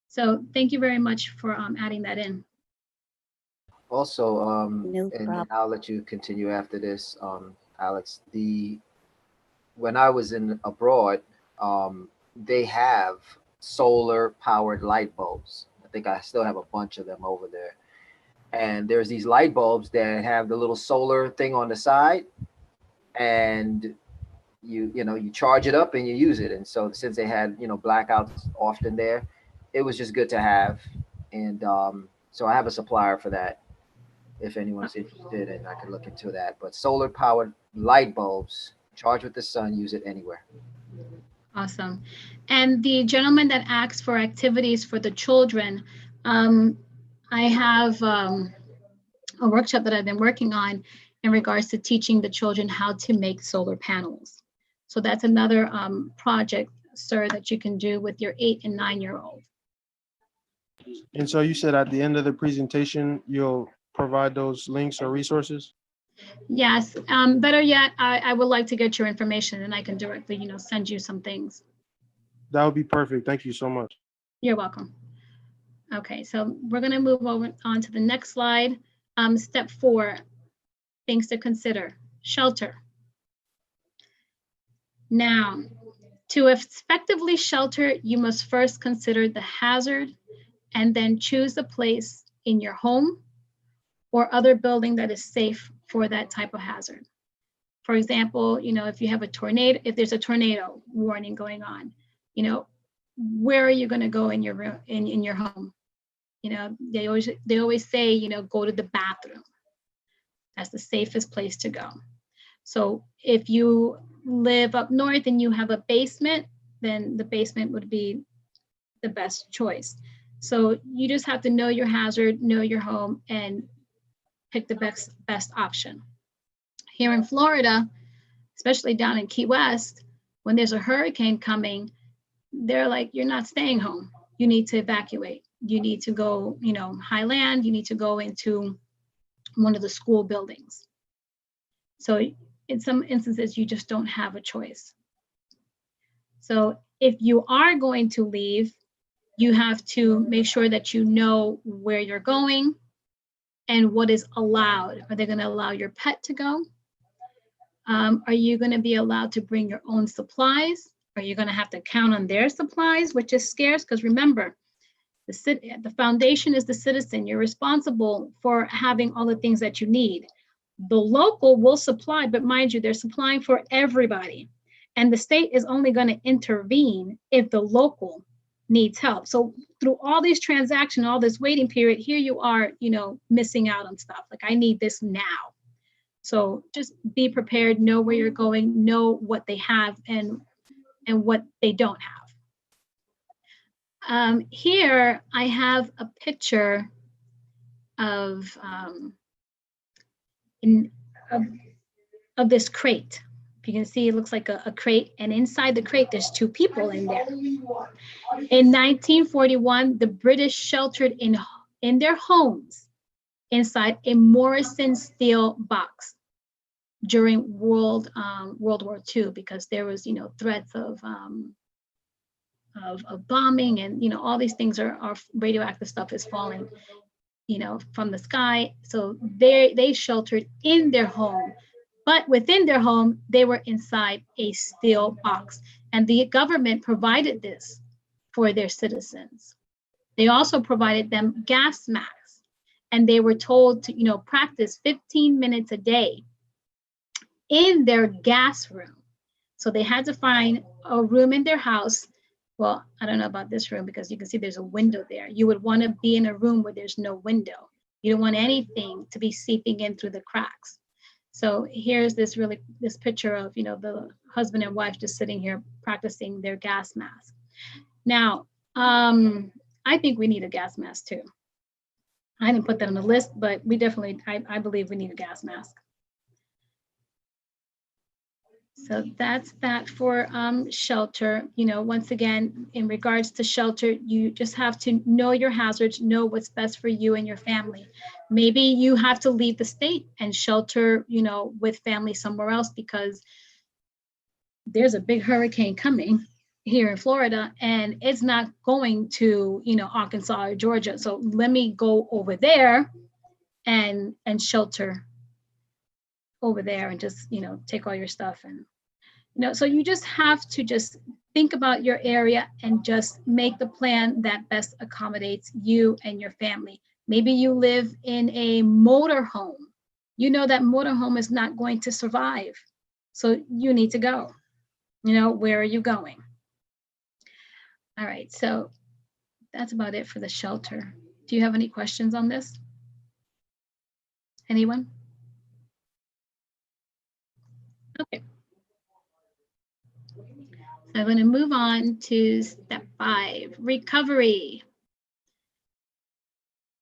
So thank you very much for adding that in. Also, No and problem. I'll let you continue after this, Alex. When I was in abroad, they have solar powered light bulbs. I think I still have a bunch of them over there. And there's these light bulbs that have the little solar thing on the side, and you charge it up and you use it. And so since they had blackouts often there, it was just good to have. And so I have a supplier for that if anyone's interested, and I can look into that. But solar powered light bulbs, charge with the sun, use it anywhere. Awesome. And the gentleman that asked for activities for the children, um, I have a workshop that I've been working on in regards to teaching the children how to make solar panels. So that's another project, sir, that you can do with your 8 and 9-year-old. And so you said at the end of the presentation, you'll provide those links or resources? Yes. Better yet, I would like to get your information, and I can directly, send you some things. That would be perfect. Thank you so much. You're welcome. Okay, so we're going to move over on to the next slide. Step 4, things to consider. Shelter. Now, to effectively shelter, you must first consider the hazard and then choose a place in your home or other building that is safe for that type of hazard. For example, if you have a tornado, if there's a tornado warning going on, where are you going to go in your room, in your home? They always say, go to the bathroom. That's the safest place to go. So if you live up north and you have a basement, then the basement would be the best choice. So you just have to know your hazard, know your home, and pick the best option. Here in Florida, especially down in Key West, when there's a hurricane coming, they're like, you're not staying home. You need to evacuate. You need to go, high land. You need to go into one of the school buildings. So in some instances, you just don't have a choice. So if you are going to leave, you have to make sure that you know where you're going and what is allowed. Are they going to allow your pet to go? Are you going to be allowed to bring your own supplies? Are you going to have to count on their supplies, which is scarce? Because remember, the foundation is the citizen. You're responsible for having all the things that you need. The local will supply, but mind you, they're supplying for everybody. And the state is only going to intervene if the local needs help. So through all these transactions, all this waiting period, here you are, missing out on stuff. Like, I need this now. So just be prepared, know where you're going, know what they have and what they don't have. Here I have a picture of this crate. If you can see, it looks like a crate, and inside the crate, there's 2 people in there. In 1941, the British sheltered in their homes inside a Morrison steel box during World War II, because there was, threats of bombing, and all these things are radioactive stuff is falling, from the sky. So they sheltered in their home, but within their home, they were inside a steel box, and the government provided this for their citizens. They also provided them gas masks, and they were told to, practice 15 minutes a day in their gas room. So they had to find a room in their house. Well, I don't know about this room, because you can see there's a window there. You would want to be in a room where there's no window. You don't want anything to be seeping in through the cracks. So here's this picture of, the husband and wife just sitting here practicing their gas mask. Now, I think we need a gas mask too. I didn't put that on the list, but we definitely, I believe we need a gas mask. So that's that for shelter. Once again, in regards to shelter, you just have to know your hazards, know what's best for you and your family. Maybe you have to leave the state and shelter, with family somewhere else, because there's a big hurricane coming here in Florida, and it's not going to, Arkansas or Georgia. So let me go over there and shelter over there, and just, take all your stuff. And, so you just have to just think about your area and just make the plan that best accommodates you and your family. Maybe you live in a motor home. That motor home is not going to survive. So you need to go. Where are you going? All right, so that's about it for the shelter. Do you have any questions on this? Anyone? Okay. So I'm going to move on to step 5, recovery.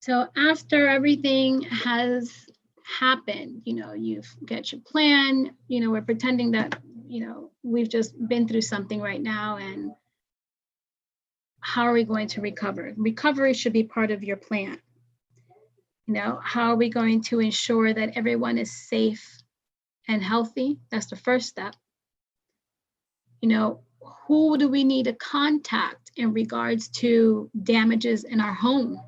So after everything has happened, you've got your plan, we're pretending that, we've just been through something right now, and how are we going to recover? Recovery should be part of your plan. How are we going to ensure that everyone is safe and healthy? That's the first step. Who do we need to contact in regards to damages in our home?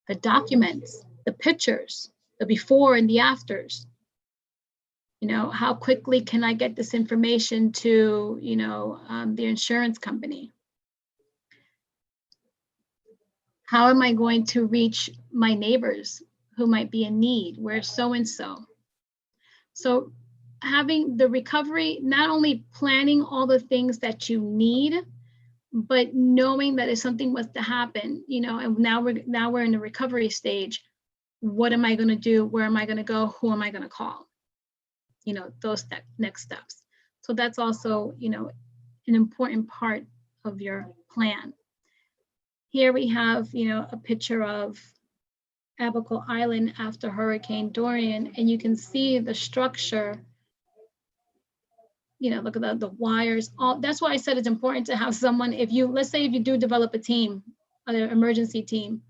The documents, the pictures, the before and the afters. You know, how quickly can I get this information to, you know, the insurance company? How am I going to reach my neighbors who might be in need? Where's so-and-so? So having the recovery, not only planning all the things that you need, but knowing that if something was to happen, you know, and now we're in the recovery stage, what am I going to do? Where am I going to go? Who am I going to call? You know, those next steps. So that's also, you know, an important part of your plan. Here we have, you know, a picture of Abaco Island after Hurricane Dorian, and you can see the structure. You know, look at the wires. All that's why I said it's important to have someone. If you, let's say, if you do develop a team, an emergency team,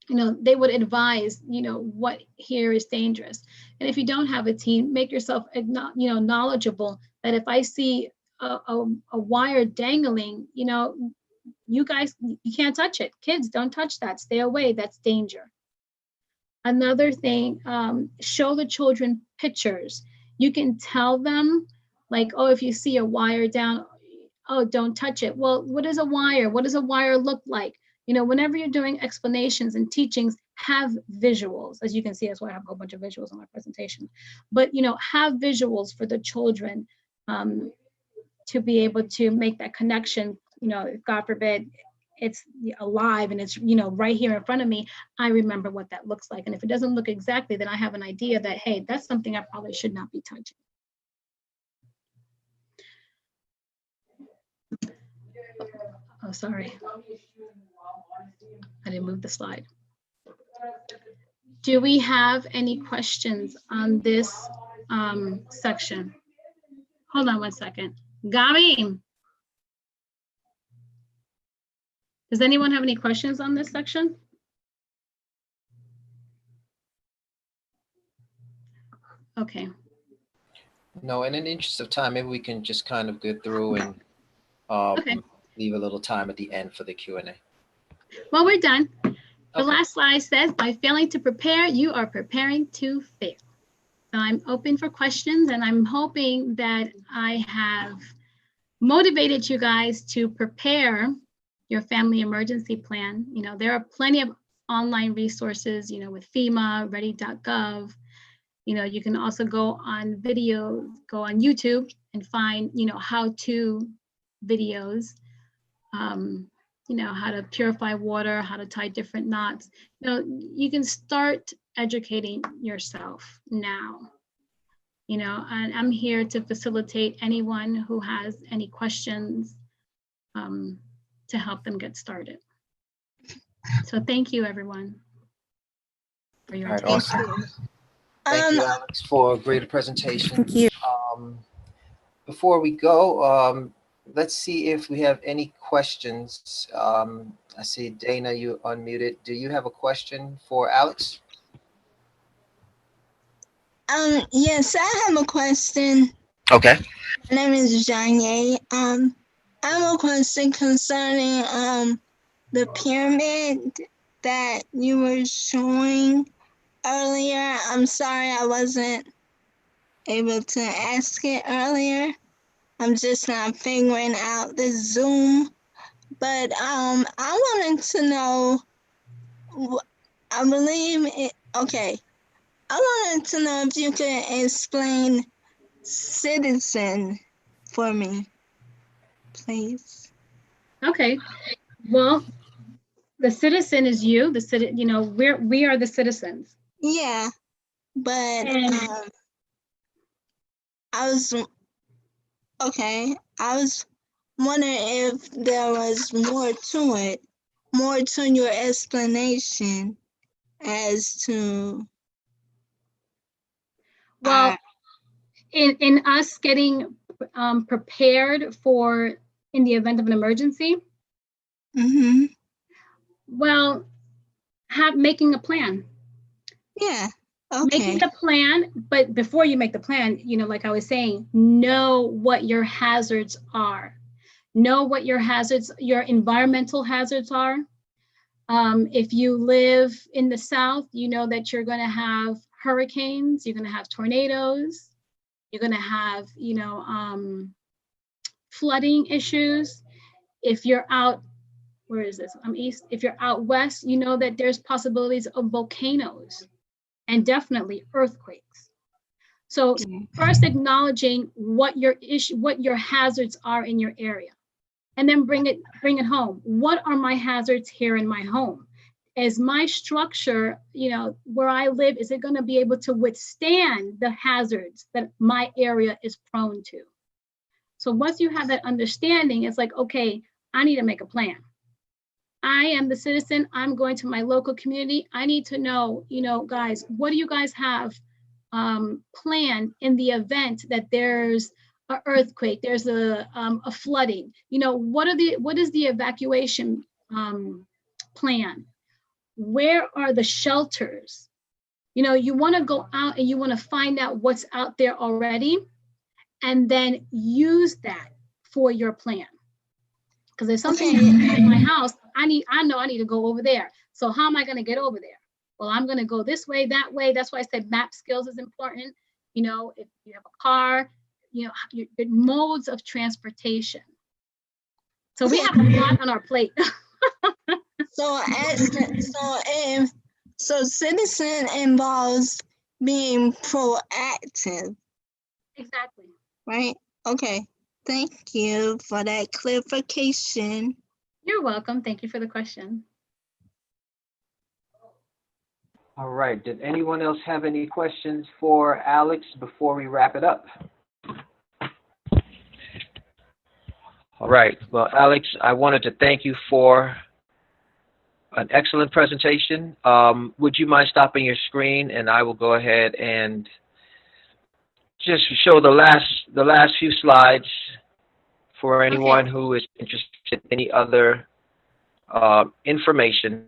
you know, they would advise, you know, what here is dangerous. And if you don't have a team, make yourself, you know, knowledgeable that if I see a wire dangling, you know, you guys, you can't touch it. Kids, don't touch that. Stay away. That's danger. Another thing, show the children pictures. You can tell them, like, oh, if you see a wire down, oh, don't touch it. Well, what is a wire? What does a wire look like? You know, whenever you're doing explanations and teachings, have visuals. As you can see, that's why I have a whole bunch of visuals on my presentation. But, you know, have visuals for the children to be able to make that connection. You know, if God forbid, it's alive and it's, you know, right here in front of me, I remember what that looks like. And if it doesn't look exactly, then I have an idea that, hey, that's something I probably should not be touching. Oh, sorry. I didn't move the slide. Do we have any questions on this section? Hold on one second. Gabi, does anyone have any questions on this section? Okay. No, and in the interest of time, maybe we can just kind of go through and Okay. leave a little time at the end for the Q&A. Well, we're done. The Okay. last slide says, by failing to prepare, you are preparing to fail. So I'm open for questions, and I'm hoping that I have motivated you guys to prepare your family emergency plan. You know, there are plenty of online resources, you know, with FEMA, ready.gov. You know, you can also go on YouTube and find, you know, how-to videos, you know, how to purify water, how to tie different knots. You know, you can start educating yourself now. You know, and I'm here to facilitate anyone who has any questions to help them get started. So thank you, everyone, for your All right, attention. awesome. Thank you, Alex, for a great presentation. Thank you. Before we go, let's see if we have any questions. I see Dana, you unmuted. Do you have a question for Alex? Yes, I have a question. Okay. My name is Janye. I have a question concerning the pyramid that you were showing earlier. I'm sorry I wasn't able to ask it earlier. I'm just not figuring out the Zoom. But I wanted to know, I believe it, okay. I wanted to know if you could explain citizen for me, please. Okay. Well, the citizen is you. You know, we are the citizens. Yeah, but And I was wondering if there was more to it, more to your explanation as to. well, in us getting prepared for in the event of an emergency, well, making a plan. Yeah. Okay. Making the plan, but before you make the plan, you know, like I was saying, know what your hazards are. Know what your environmental hazards are. If you live in the South, you know that you're going to have hurricanes, you're going to have tornadoes, you're going to have, flooding issues. If you're out, where is this? I'm east. If you're out west, you know that there's possibilities of volcanoes and definitely earthquakes. So first acknowledging what your issue, what your hazards are in your area, and then bring it home. What are my hazards here in my home? Is my structure, where I live, is it going to be able to withstand the hazards that my area is prone to? So once you have that understanding, it's like, okay, I need to make a plan. I am the citizen. I'm going to my local community. I need to know, guys, what do you guys have planned in the event that there's an earthquake, there's a flooding? What is the evacuation plan? Where are the shelters? You want to go out and you want to find out what's out there already, and then use that for your plan. Because there's something in my house, I know I need to go over there. So how am I going to get over there? Well, I'm going to go this way, that way. That's why I said map skills is important. If you have a car, your modes of transportation. So we have a lot on our plate. So citizen involves being proactive. Exactly. Right? Okay. Thank you for that clarification. You're welcome. Thank you for the question. All right. Did anyone else have any questions for Alex before we wrap it up? All right. Well, Alex, I wanted to thank you for an excellent presentation. Would you mind stopping your screen, and I will go ahead and just show the last few slides for anyone who is interested in any other information.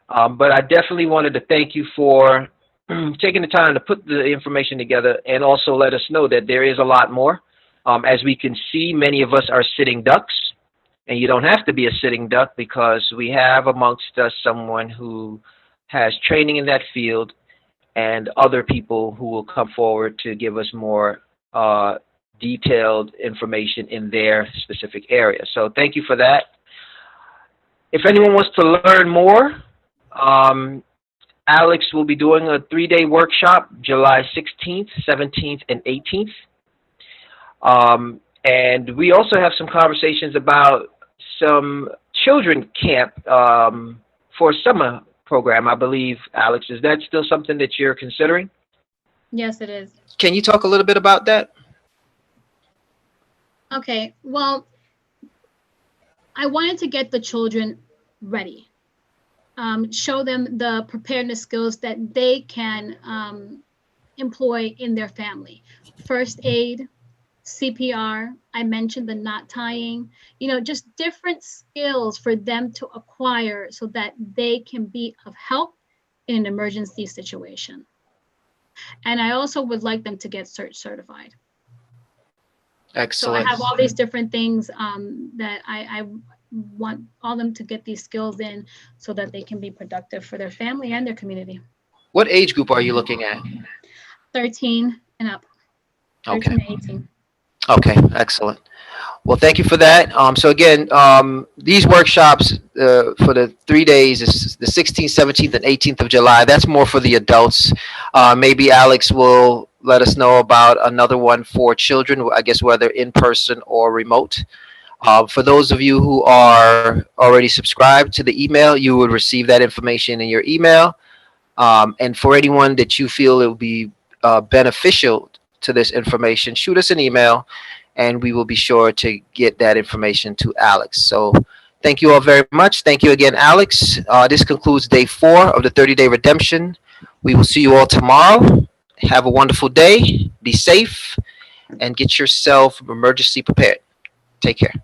But I definitely wanted to thank you for taking the time to put the information together, and also let us know that there is a lot more. As we can see, many of us are sitting ducks, and you don't have to be a sitting duck, because we have amongst us someone who has training in that field, and other people who will come forward to give us more detailed information in their specific area. So thank you for that. If anyone wants to learn more, Alex will be doing a 3-day workshop, July 16th, 17th, and 18th. And we also have some conversations about some children camp for summer program, I believe, Alex. Is that still something that you're considering? Yes, it is. Can you talk a little bit about that? Okay, well, I wanted to get the children ready, show them the preparedness skills that they can employ in their family. First aid, CPR, I mentioned the knot tying, just different skills for them to acquire so that they can be of help in an emergency situation. And I also would like them to get certified. Excellent. So I have all these different things that I want all them to get these skills in so that they can be productive for their family and their community. What age group are you looking at? 13 and up. 13 to 18. Okay, excellent. Well, thank you for that. So again, these workshops for the 3 days is the 16th, 17th, and 18th of July. That's more for the adults. Maybe Alex will let us know about another one for children, I guess whether in person or remote. For those of you who are already subscribed to the email, you would receive that information in your email. And for anyone that you feel it will be beneficial to this information, shoot us an email, and we will be sure to get that information to Alex. So thank you all very much. Thank you again, Alex. This concludes day 4 of the 30-day redemption. We will see you all tomorrow. Have a wonderful day. Be safe and get yourself emergency prepared. Take care.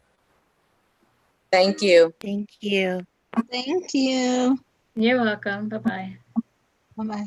Thank you. Thank you. Thank you. You're welcome. Bye-bye. Bye-bye.